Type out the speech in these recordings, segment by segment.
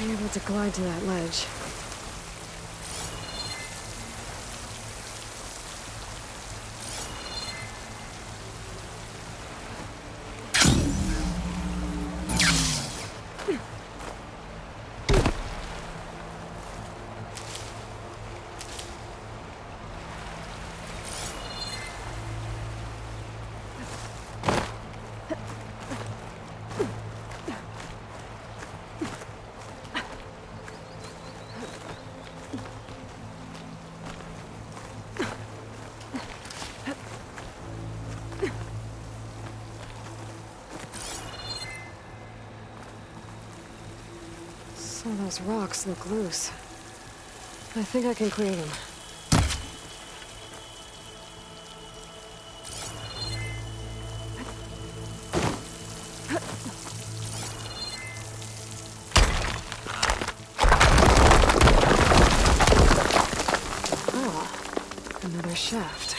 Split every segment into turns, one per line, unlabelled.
be able to glide to that ledge. Some of those rocks look loose. I think I can clear them. Oh, another shaft.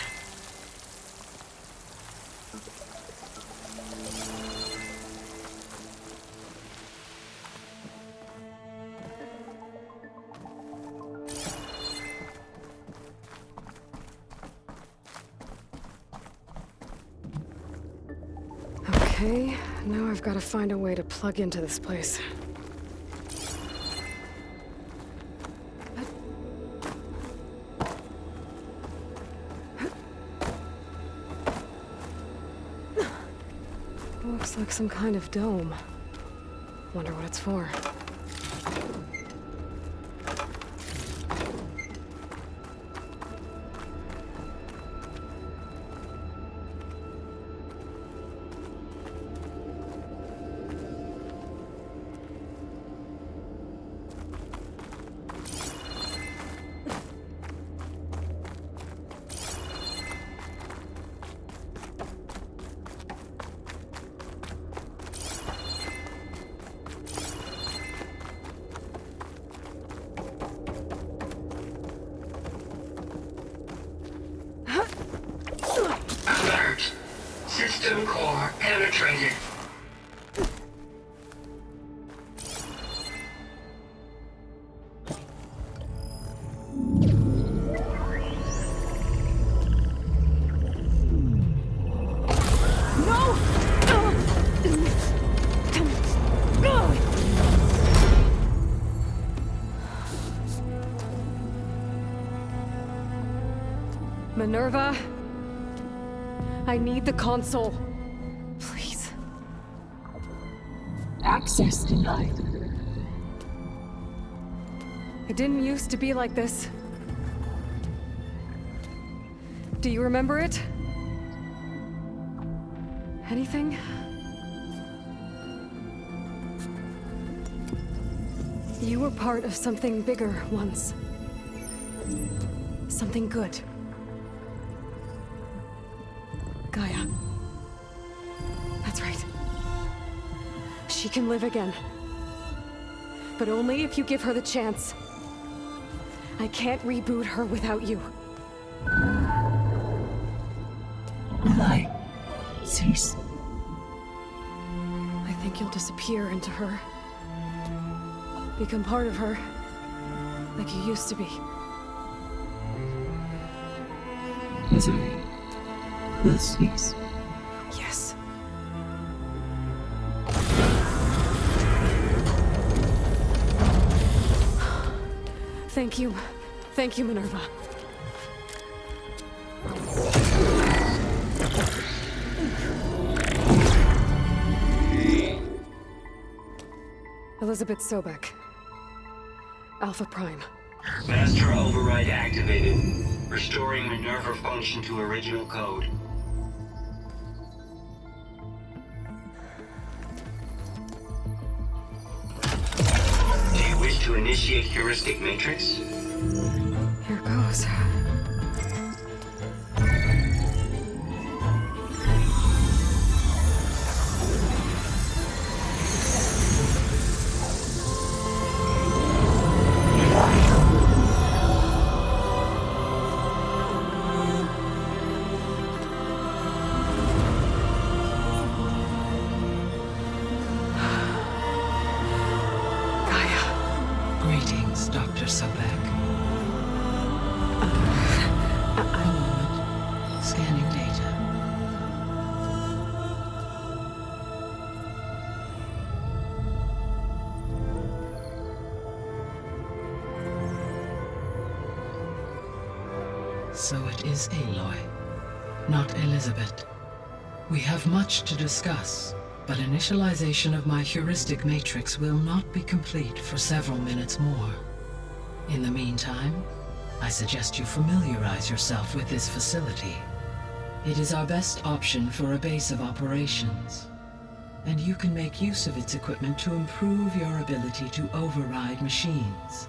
Okay, now I've got to find a way to plug into this place. Looks like some kind of dome. Wonder what it's for.
Alert! System core penetrated.
Minerva, I need the console. Please.
Access denied.
It didn't used to be like this. Do you remember it? Anything? You were part of something bigger once. Something good. Gaia. That's right. She can live again. But only if you give her the chance. I can't reboot her without you.
Light. Cease.
I think you'll disappear into her. Become part of her. Like you used to be.
Misery. Will cease.
Yes. Thank you. Thank you, Minerva. Elizabeth Sobek. Alpha Prime.
Master override activated. Restoring Minerva function to original code. Do you wish to initiate heuristic matrix?
Here goes. Gaia.
So it is Aloy, not Elizabeth. We have much to discuss, but initialization of my heuristic matrix will not be complete for several minutes more. In the meantime, I suggest you familiarize yourself with this facility. It is our best option for a base of operations, and you can make use of its equipment to improve your ability to override machines.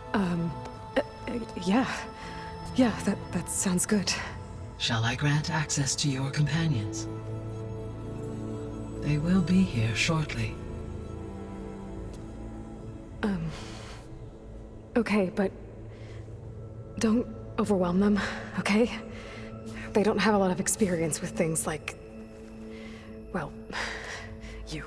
Yeah. Yeah, that sounds good.
Shall I grant access to your companions? They will be here shortly.
Okay, but don't overwhelm them, okay? They don't have a lot of experience with things like, well, you.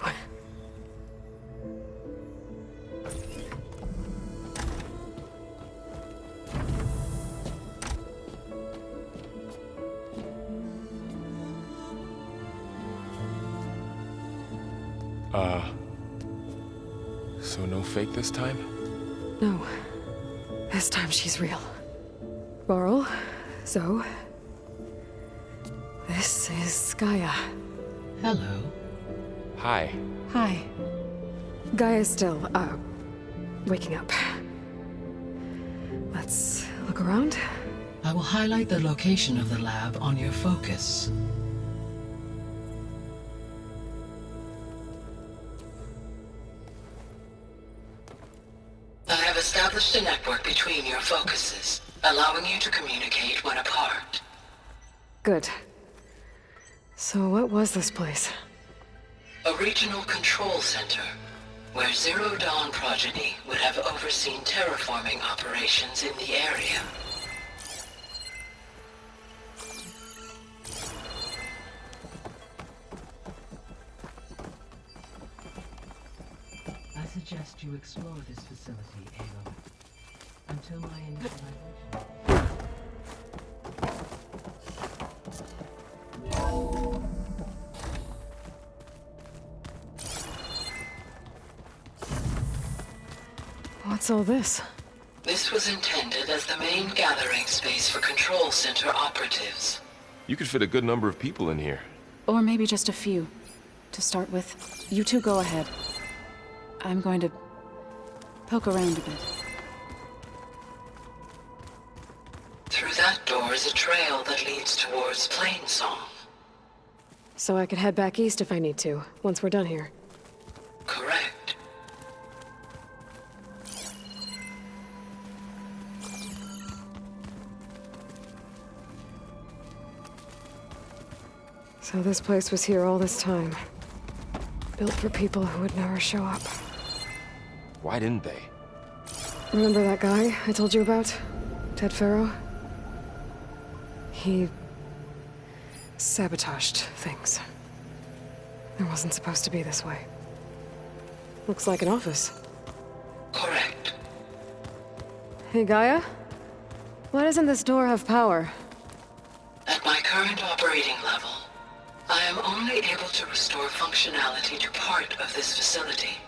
So no fake this time?
No. This time she's real. Laurel, Zoe. This is Gaia.
Hello.
Hi.
Hi. Gaia's still, waking up. Let's look around.
I will highlight the location of the lab on your focus. I have established a network between your focuses, allowing you to communicate when apart.
Good. So what was this place?
A regional control center, where Zero Dawn progeny would have overseen terraforming operations in the area. I suggest you explore this facility, Aloy, until my initialization.
What's all this?
This was intended as the main gathering space for control center operatives.
You could fit a good number of people in here.
Or maybe just a few. To start with, you two go ahead. I'm going to poke around a bit.
Through that door is a trail that leads towards Plainsong.
So I could head back east if I need to, once we're done here.
Correct.
So this place was here all this time. Built for people who would never show up.
Why didn't they?
Remember that guy I told you about? Ted Farrow? He sabotaged things. It wasn't supposed to be this way. Looks like an office.
Correct.
Hey, Gaia? Why doesn't this door have power?
At my current operating level, I am only able to restore functionality to part of this facility.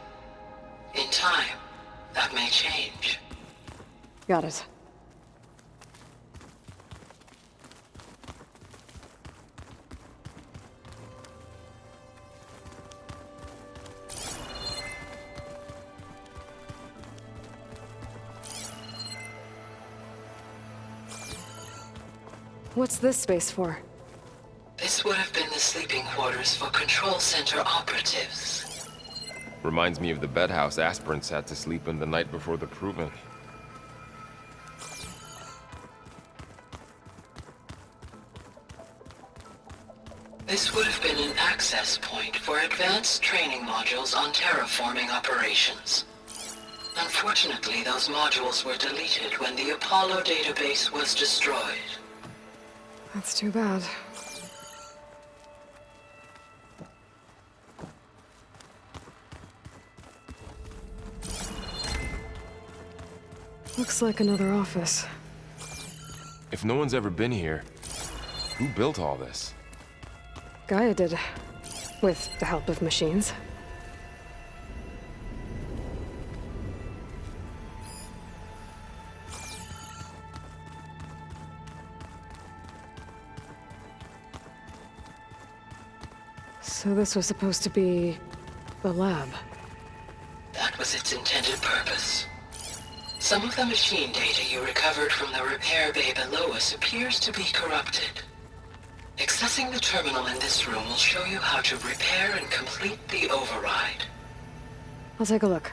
In time, that may change.
Got it. What's this space for?
This would have been the sleeping quarters for control center operatives.
Reminds me of the bedhouse aspirants had to sleep in the night before the proving.
This would have been an access point for advanced training modules on terraforming operations. Unfortunately, those modules were deleted when the Apollo database was destroyed.
That's too bad. Looks like another office.
If no one's ever been here, who built all this?
Gaia did. With the help of machines. So this was supposed to be the lab.
That was its intended purpose. Some of the machine data you recovered from the repair bay below us appears to be corrupted. Accessing the terminal in this room will show you how to repair and complete the override.
I'll take a look.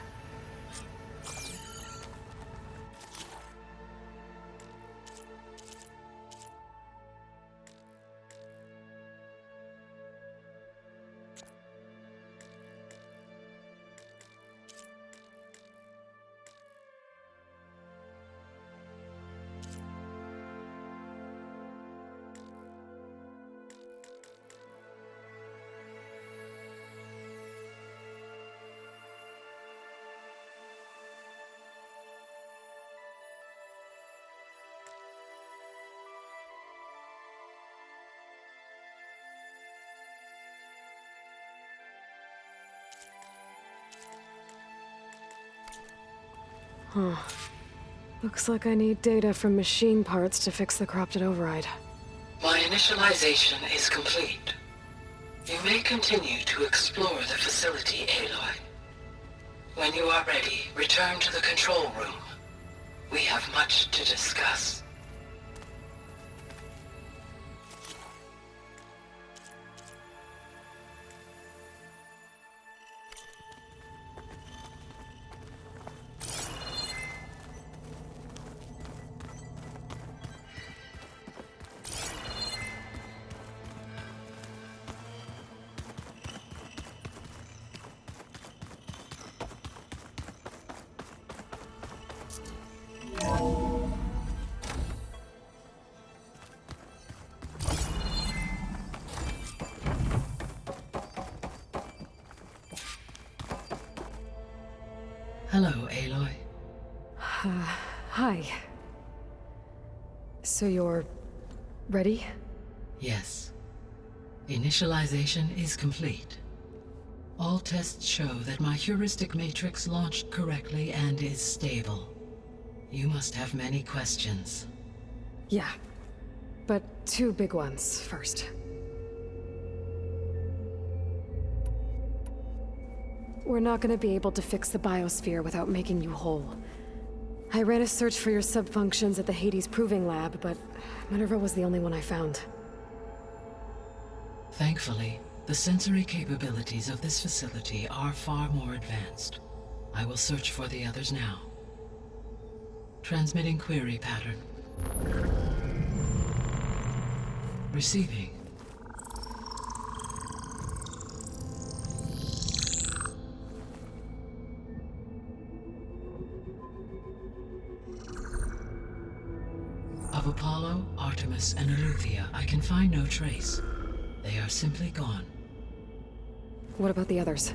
Huh. Looks like I need data from machine parts to fix the corrupted override.
My initialization is complete. You may continue to explore the facility, Aloy. When you are ready, return to the control room. We have much to discuss. Hello, Aloy.
Hi. So you're... ready?
Yes. Initialization is complete. All tests show that my heuristic matrix launched correctly and is stable. You must have many questions.
Yeah. But two big ones first. We're not gonna be able to fix the biosphere without making you whole. I ran a search for your sub-functions at the Hades Proving Lab, but Minerva was the only one I found.
Thankfully, the sensory capabilities of this facility are far more advanced. I will search for the others now. Transmitting query pattern. Receiving. Of Apollo, Artemis, and Eleuthia, I can find no trace. They are simply gone.
What about the others?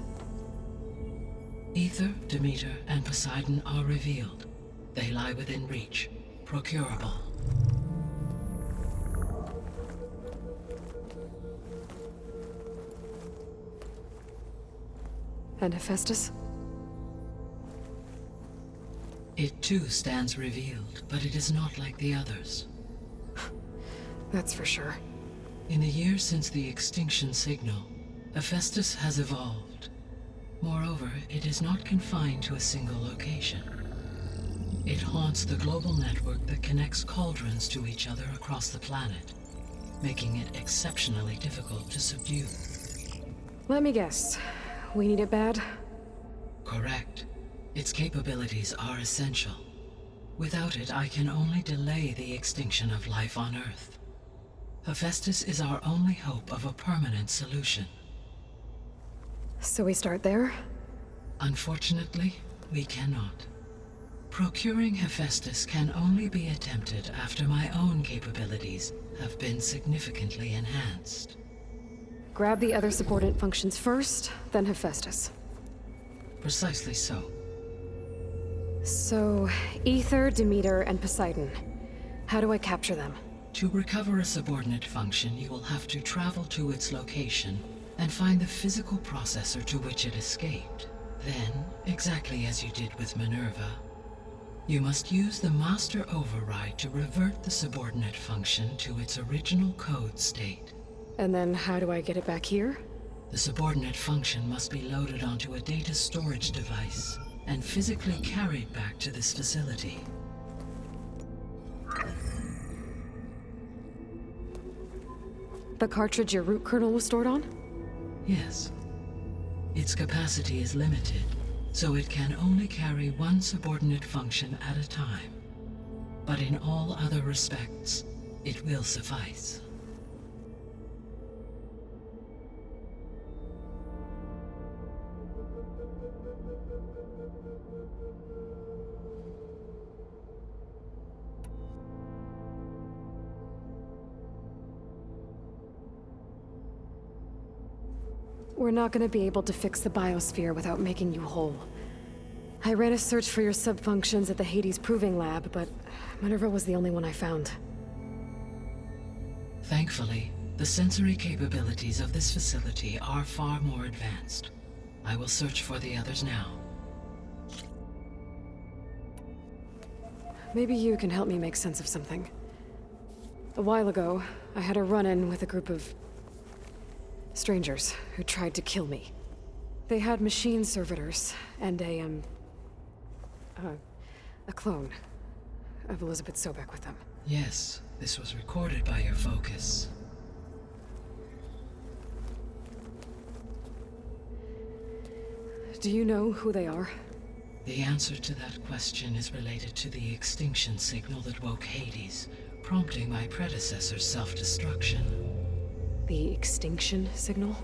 Ether, Demeter, and Poseidon are revealed. They lie within reach, procurable.
And Hephaestus?
It too stands revealed, but it is not like the others.
That's for sure.
In the years since the extinction signal, Hephaestus has evolved. Moreover, it is not confined to a single location. It haunts the global network that connects cauldrons to each other across the planet, making it exceptionally difficult to subdue.
Let me guess. We need it bad?
Correct. Its capabilities are essential. Without it, I can only delay the extinction of life on Earth. Hephaestus is our only hope of a permanent solution.
So we start there?
Unfortunately, we cannot. Procuring Hephaestus can only be attempted after my own capabilities have been significantly enhanced.
Grab the other subordinate functions first, then Hephaestus.
Precisely so.
So, Ether, Demeter, and Poseidon. How do I capture them?
To recover a subordinate function, you will have to travel to its location and find the physical processor to which it escaped. Then, exactly as you did with Minerva, you must use the master override to revert the subordinate function to its original code state.
And then how do I get it back here?
The subordinate function must be loaded onto a data storage device and physically carried back to this facility.
The cartridge your root kernel was stored on?
Yes. Its capacity is limited, so it can only carry one subordinate function at a time. But in all other respects, it will suffice.
We're not gonna be able to fix the biosphere without making you whole. I ran a search for your subfunctions at the Hades Proving Lab, but Minerva was the only one I found.
Thankfully, the sensory capabilities of this facility are far more advanced. I will search for the others now.
Maybe you can help me make sense of something. A while ago, I had a run-in with a group of strangers who tried to kill me. They had machine servitors and a clone of Elizabeth Sobek with them.
Yes, this was recorded by your focus.
Do you know who they are?
The answer to that question is related to the extinction signal that woke Hades, prompting my predecessor's self-destruction.
The extinction signal?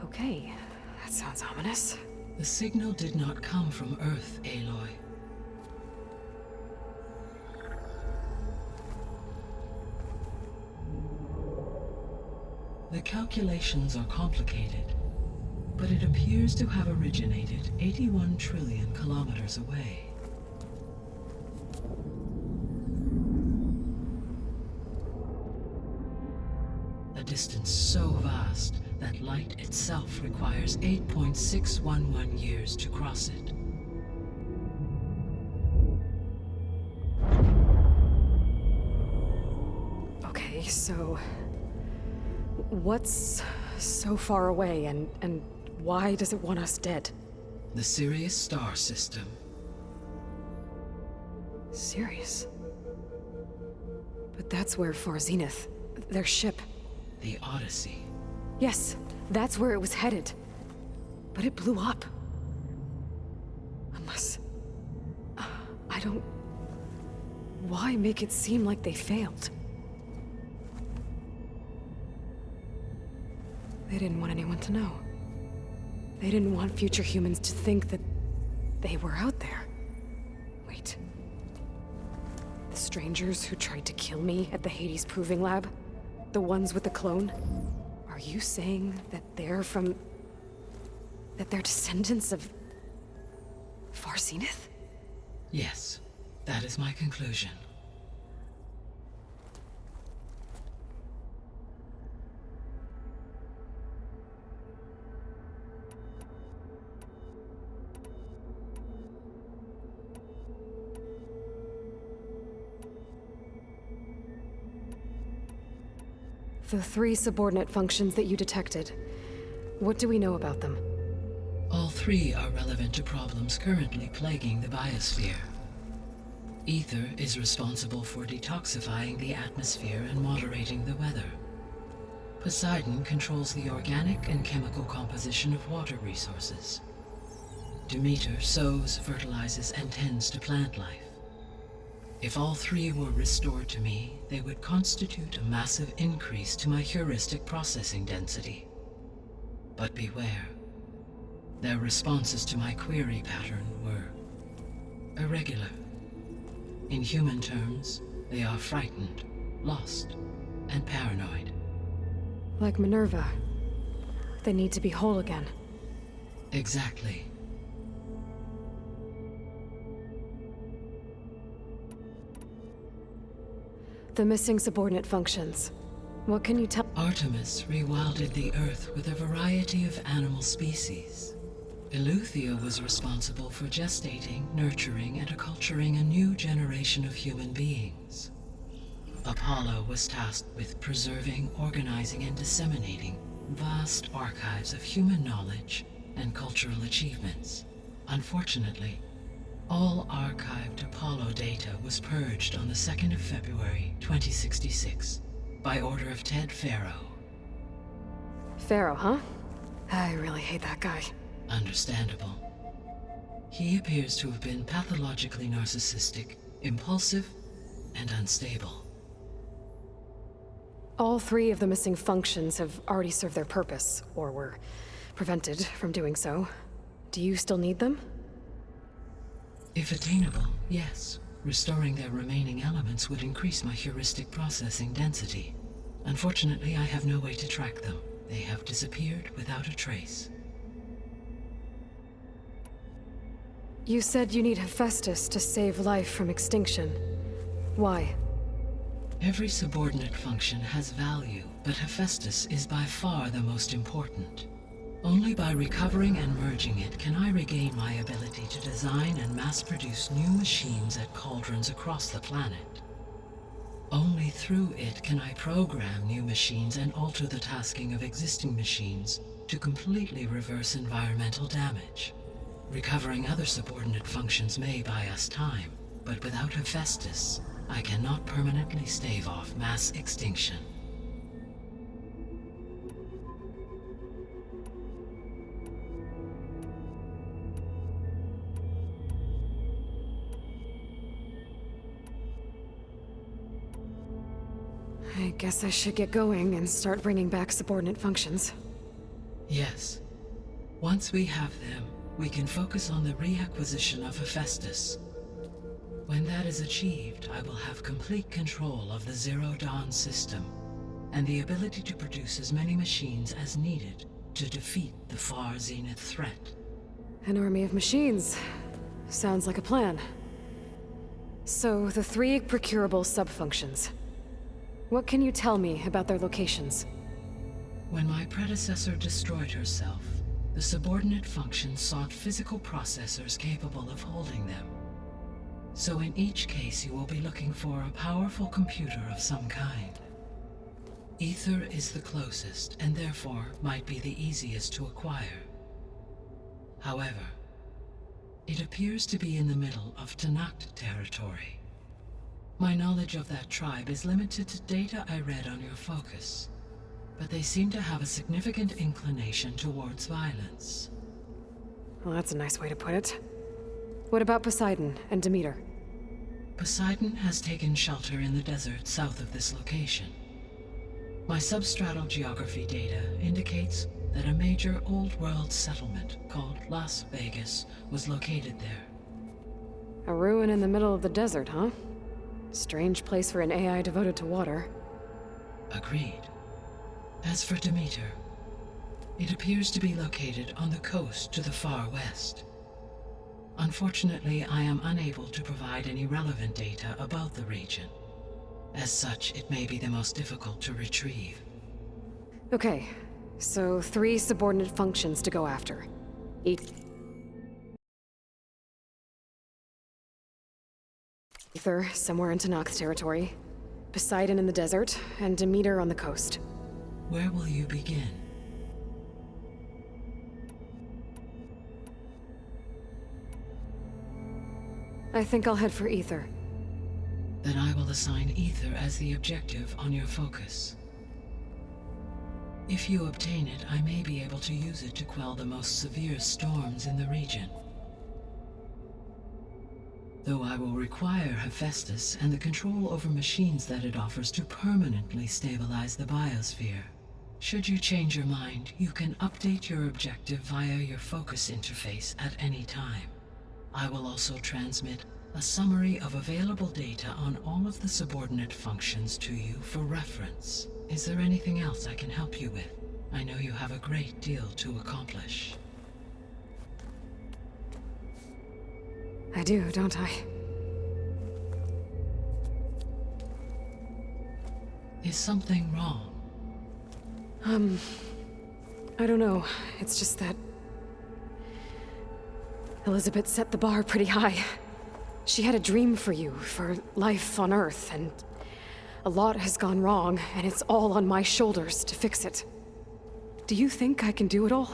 Okay, that sounds ominous.
The signal did not come from Earth, Aloy. The calculations are complicated, but it appears to have originated 81 trillion kilometers away. A distance so vast that light itself requires 8.611 years to cross it.
Okay, so what's so far away and why does it want us dead?
The Sirius star system.
Sirius? But that's where Far Zenith, their ship.
The Odyssey.
Yes, that's where it was headed. But it blew up. Unless... I don't... Why make it seem like they failed? They didn't want anyone to know. They didn't want future humans to think that they were out there. Wait. The strangers who tried to kill me at the Hades Proving Lab? The ones with the clone? Are you saying that they're from... that they're descendants of... Far Zenith?
Yes, that is my conclusion.
The 3 subordinate functions that you detected. What do we know about them?
All 3 are relevant to problems currently plaguing the biosphere. Ether is responsible for detoxifying the atmosphere and moderating the weather. Poseidon controls the organic and chemical composition of water resources. Demeter sows, fertilizes, and tends to plant life. If all 3 were restored to me, they would constitute a massive increase to my heuristic processing density. But beware. Their responses to my query pattern were irregular. In human terms, they are frightened, lost, and paranoid.
Like Minerva. They need to be whole again.
Exactly.
The missing subordinate functions. What can you tell?
Artemis rewilded the Earth with a variety of animal species. Eleuthia was responsible for gestating, nurturing, and acculturating a new generation of human beings. Apollo was tasked with preserving, organizing, and disseminating vast archives of human knowledge and cultural achievements. Unfortunately, all archived Apollo data was purged on the 2nd of February, 2066, by order of Ted Farrow.
Pharaoh, huh? I really hate that guy.
Understandable. He appears to have been pathologically narcissistic, impulsive, and unstable.
All 3 of the missing functions have already served their purpose, or were prevented from doing so. Do you still need them?
If attainable, yes. Restoring their remaining elements would increase my heuristic processing density. Unfortunately, I have no way to track them. They have disappeared without a trace.
You said you need Hephaestus to save life from extinction. Why?
Every subordinate function has value, but Hephaestus is by far the most important. Only by recovering and merging it can I regain my ability to design and mass-produce new machines at cauldrons across the planet. Only through it can I program new machines and alter the tasking of existing machines to completely reverse environmental damage. Recovering other subordinate functions may buy us time, but without Hephaestus, I cannot permanently stave off mass extinction.
I guess I should get going and start bringing back subordinate functions.
Yes. Once we have them, we can focus on the reacquisition of Hephaestus. When that is achieved, I will have complete control of the Zero Dawn system, and the ability to produce as many machines as needed to defeat the far zenith threat.
An army of machines. Sounds like a plan. So, the 3 procurable subfunctions. What can you tell me about their locations?
When my predecessor destroyed herself, the subordinate functions sought physical processors capable of holding them. So in each case you will be looking for a powerful computer of some kind. Ether is the closest, and therefore might be the easiest to acquire. However, it appears to be in the middle of Tanakh territory. My knowledge of that tribe is limited to data I read on your focus, but they seem to have a significant inclination towards violence.
Well, that's a nice way to put it. What about Poseidon and Demeter?
Poseidon has taken shelter in the desert south of this location. My substratal geography data indicates that a major old-world settlement called Las Vegas was located there.
A ruin in the middle of the desert, huh? Strange place for an AI devoted to water.
Agreed. As for Demeter, it appears to be located on the coast to the far west. Unfortunately, I am unable to provide any relevant data about the region. As such, it may be the most difficult to retrieve.
Okay, so 3 subordinate functions to go after. Ether, somewhere in Tanakh territory. Poseidon in the desert, and Demeter on the coast.
Where will you begin?
I think I'll head for Ether.
Then I will assign Ether as the objective on your focus. If you obtain it, I may be able to use it to quell the most severe storms in the region. Though I will require Hephaestus and the control over machines that it offers to permanently stabilize the biosphere. Should you change your mind, you can update your objective via your focus interface at any time. I will also transmit a summary of available data on all of the subordinate functions to you for reference. Is there anything else I can help you with? I know you have a great deal to accomplish.
I do, don't I?
Is something wrong?
I don't know. It's just that Elizabeth set the bar pretty high. She had a dream for you, for life on Earth, and a lot has gone wrong, and it's all on my shoulders to fix it. Do you think I can do it all?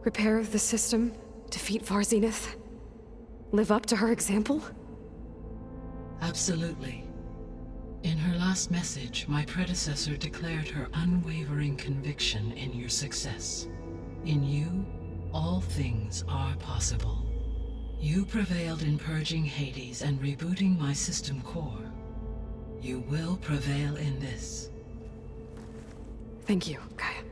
Repair the system, defeat Far Zenith, live up to her example?
Absolutely. In her last message, my predecessor declared her unwavering conviction in your success. In you, all things are possible. You prevailed in purging Hades and rebooting my system core. You will prevail in this.
Thank you, Gaia.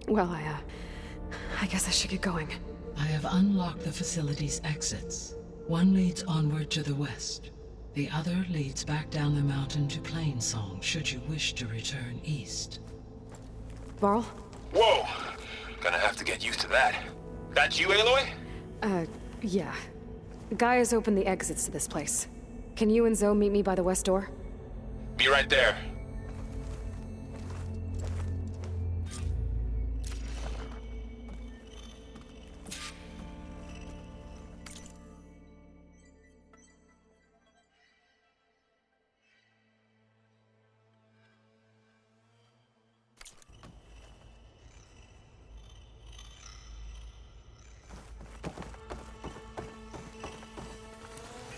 Well, I guess I should get going.
I have unlocked the facility's exits. One leads onward to the west. The other leads back down the mountain to Plainsong, should you wish to return east.
Varl?
Whoa! Gonna have to get used to that. That's you, Aloy?
Yeah. Gaia's opened the exits to this place. Can you and Zoe meet me by the west door?
Be right there.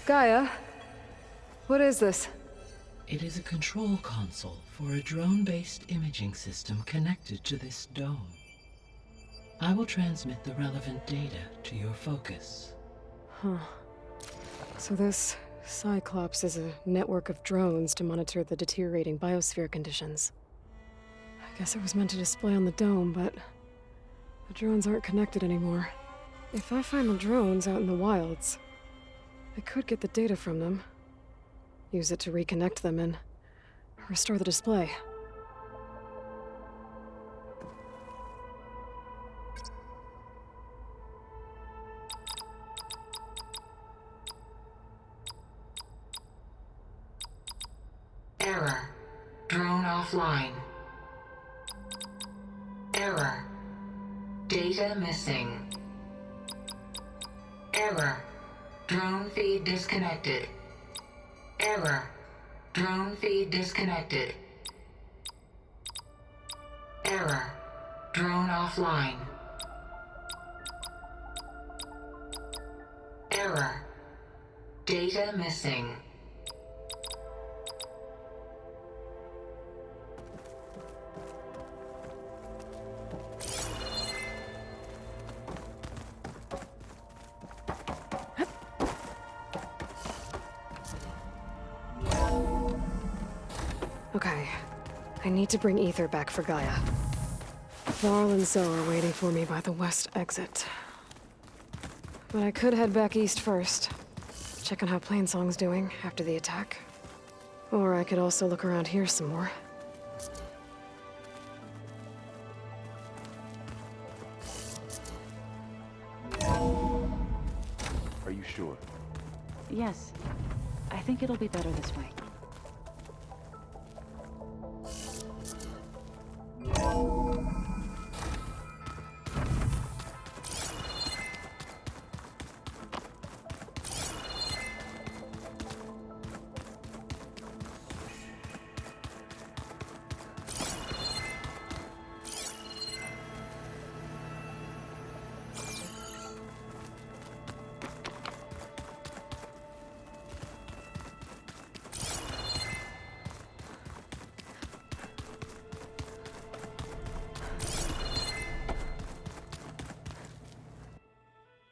Gaia? What is this?
It is a control console for a drone-based imaging system connected to this dome. I will transmit the relevant data to your focus.
So this Cyclops is a network of drones to monitor the deteriorating biosphere conditions. I guess it was meant to display on the dome, but the drones aren't connected anymore. If I find the drones out in the wilds, I could get the data from them, use it to reconnect them and restore the display.
Error. Drone offline. Error. Data missing. Error. Drone feed disconnected. Error. Drone feed disconnected. Error. Drone offline. Error. Data missing.
Okay, I need to bring Ether back for Gaia. Varl and Zoe are waiting for me by the west exit. But I could head back east first, check on how Plainsong's doing after the attack. Or I could also look around here some more.
Are you sure?
Yes. I think it'll be better this way.